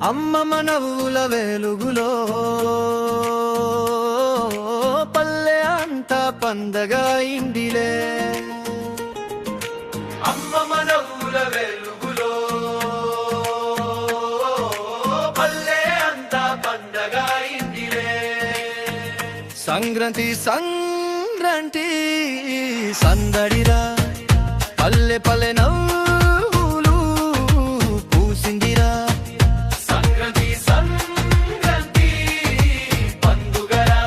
అమ్మమ్మ నవ్వుల వెలుగులో పల్లె అంతా పండగ ఇండిలే. అమ్మమ్మ నవ్వుల వెలుగులో పల్లె అంతా పండగ ఇండిలే. సంక్రాంతి సంక్రాంతి సందడిరా పల్లె పల్లె నవ్వులు పూసిందిరా. సంక్రాంతి సంక్రాంతి పండుగరా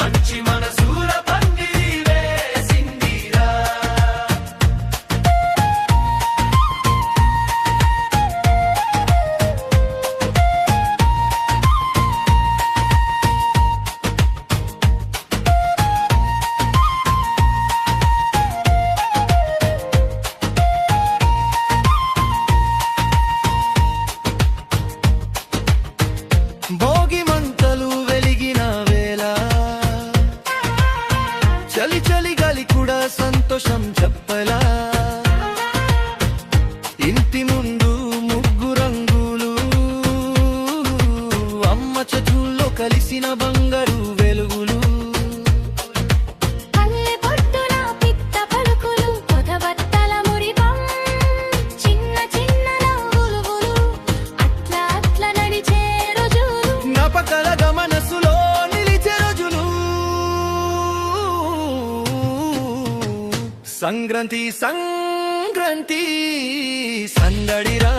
మంచి మనసుల పందిరి వేసిందిరా. భోగి మంటలు వెలిగిన వేళ చలి చలి గాలి కూడా సంతోషం చెప్పలా. ఇంటి ముందు ముగ్గు రంగులు అమ్మ చేతుల్లో కలిసిన బంగారు వెలుగులు. జ్ఞాపకాలగా మనసులో నిలిచే రోజులు. సంక్రాంతి సంక్రాంతి సందడిరా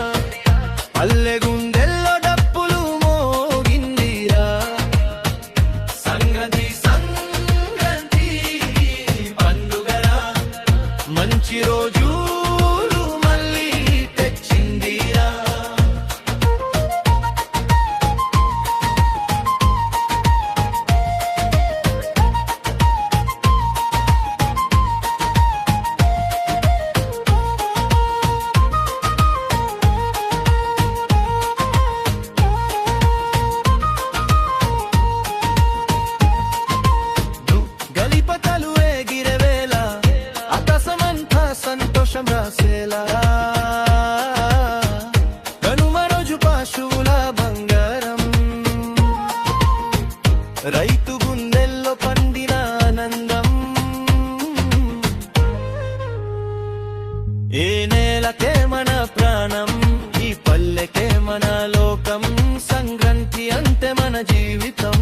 పల్లె గుండెల్లో డప్పులు మోగిందిరా. సంక్రాంతి సంక్రాంతి పండుగరా మంచి రోజులు మళ్ళీ తెచ్చిందిరా. గలిపతలు ఎగిరే వేళ ఆకాశమంతా సంతోషం రాసేలా. కనుమ రోజు పశువుల బంగారం రైతు గుండెల్లో పండిన ఆనందం. ఏ నేలకే మన ప్రాణం ఈ పల్లెకే మన లోకం. సంక్రాంతి అంతే మన జీవితం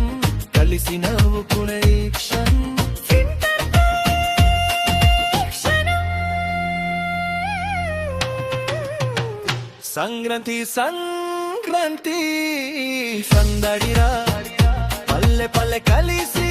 కలిసి నవ్వుకునే క్షణం. సంక్రాంతి సంక్రాంతి సందడిరా పల్లె పల్లె కలిసి